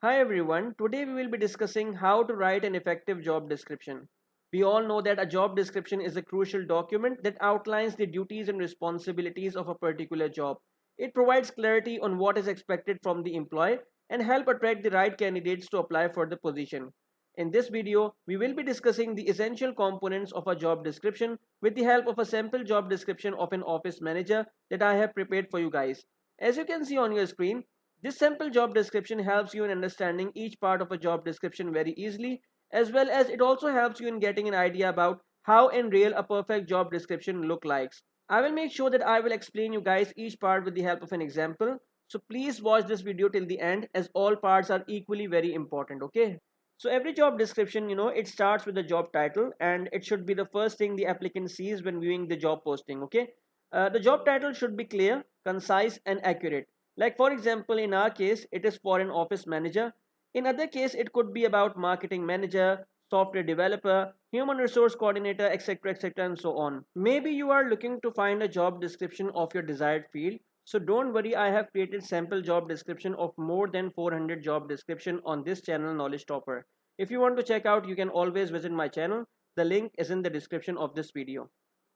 Hi everyone, today we will be discussing how to write an effective job description. We all know that a job description is a crucial document that outlines the duties and responsibilities of a particular job. It provides clarity on what is expected from the employee and help attract the right candidates to apply for the position. In this video, we will be discussing the essential components of a job description with the help of a sample job description of an office manager that I have prepared for you guys. As you can see on your screen, this sample job description helps you in understanding each part of a job description very easily, as well as it also helps you in getting an idea about how in real a perfect job description look likes. I will make sure that I will explain you guys each part with the help of an example. So please watch this video till the end as all parts are equally very important, okay? So every job description, it starts with the job title and it should be the first thing the applicant sees when viewing the job posting, okay? The job title should be clear, concise and accurate. Like for example, in our case, it is for an office manager. In other case, it could be about marketing manager, software developer, human resource coordinator, etc., and so on. Maybe you are looking to find a job description of your desired field. So don't worry, I have created sample job description of more than 400 job description on this channel Knowledge Topper. If you want to check out, you can always visit my channel. The link is in the description of this video.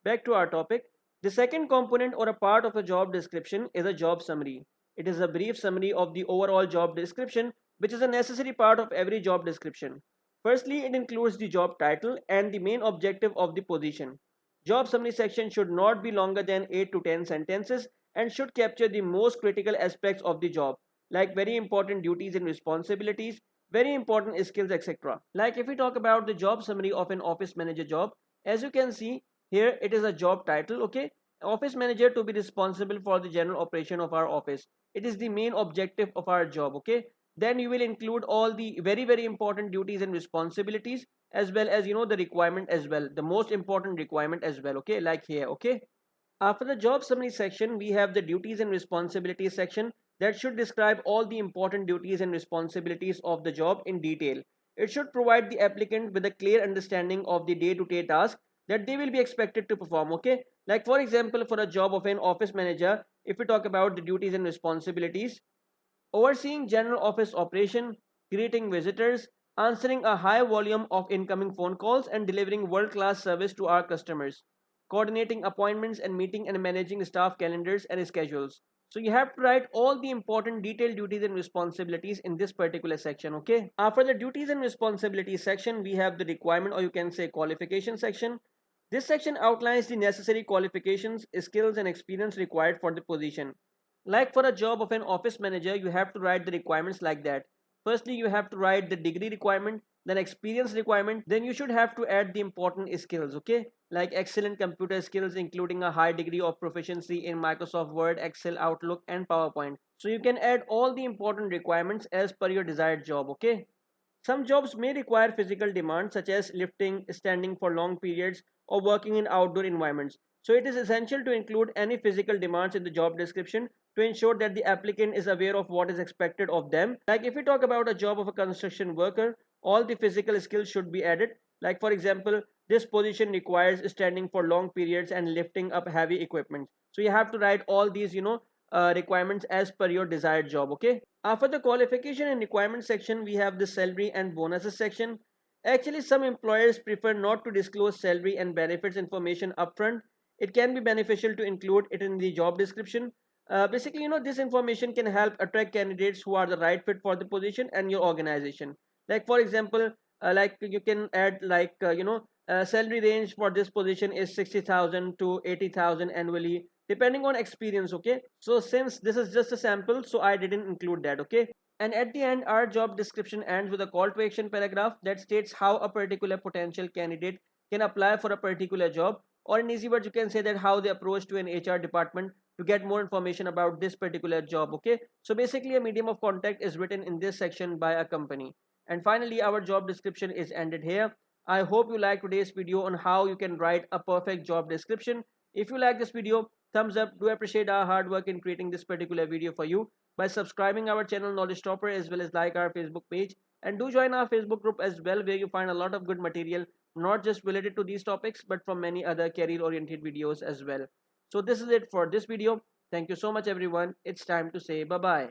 Back to our topic. The second component or a part of a job description is a job summary. It is a brief summary of the overall job description, which is a necessary part of every job description. Firstly, it includes the job title and the main objective of the position. Job summary section should not be longer than 8 to 10 sentences and should capture the most critical aspects of the job, like very important duties and responsibilities, very important skills, etc. Like if we talk about the job summary of an office manager job, as you can see here, it is a job title, okay? Office manager to be responsible for the general operation of our office. It is the main objective of our job, okay? Then you will include all the very important duties and responsibilities as well as the requirement as well, the most important requirement as well, okay, like here, okay? After the job summary section, we have the duties and responsibilities section that should describe all the important duties and responsibilities of the job in detail. It should provide the applicant with a clear understanding of the day-to-day task that they will be expected to perform, okay? Like for example, for a job of an office manager, if we talk about the duties and responsibilities, overseeing general office operation, greeting visitors, answering a high volume of incoming phone calls and delivering world-class service to our customers, coordinating appointments and meeting and managing staff calendars and schedules. So you have to write all the important detailed duties and responsibilities in this particular section, okay? After the duties and responsibilities section, we have the requirement or you can say qualification section. This section outlines the necessary qualifications, skills and experience required for the position. Like for a job of an office manager, you have to write the requirements like that. Firstly, you have to write the degree requirement, then experience requirement, then you should have to add the important skills, okay? Like excellent computer skills, including a high degree of proficiency in Microsoft Word, Excel, Outlook, and PowerPoint. So you can add all the important requirements as per your desired job, okay? Some jobs may require physical demands such as lifting, standing for long periods, or working in outdoor environments. So it is essential to include any physical demands in the job description to ensure that the applicant is aware of what is expected of them. Like if we talk about a job of a construction worker, all the physical skills should be added. Like for example, this position requires standing for long periods and lifting up heavy equipment. So you have to write all these, requirements as per your desired job, okay? After the qualification and requirement section, we have the salary and bonuses section. Actually, some employers prefer not to disclose salary and benefits information upfront. It can be beneficial to include it in the job description. Basically, this information can help attract candidates who are the right fit for the position and your organization. Like for example, like you can add like salary range for this position is 60,000 to 80,000 annually depending on experience, okay? So since this is just a sample, so I didn't include that, okay? And at the end, our job description ends with a call to action paragraph that states how a particular potential candidate can apply for a particular job, or in easy words you can say that how they approach to an HR department to get more information about this particular job, okay? So basically a medium of contact is written in this section by a company. And finally, our job description is ended here. I hope you liked today's video on how you can write a perfect job description. If you like this video, thumbs up. Do appreciate our hard work in creating this particular video for you by subscribing our channel Knowledge Topper, as well as like our Facebook page, and do join our Facebook group as well, where you find a lot of good material not just related to these topics but from many other career oriented videos as well. So this is it for this video. Thank you so much everyone. It's time to say bye bye.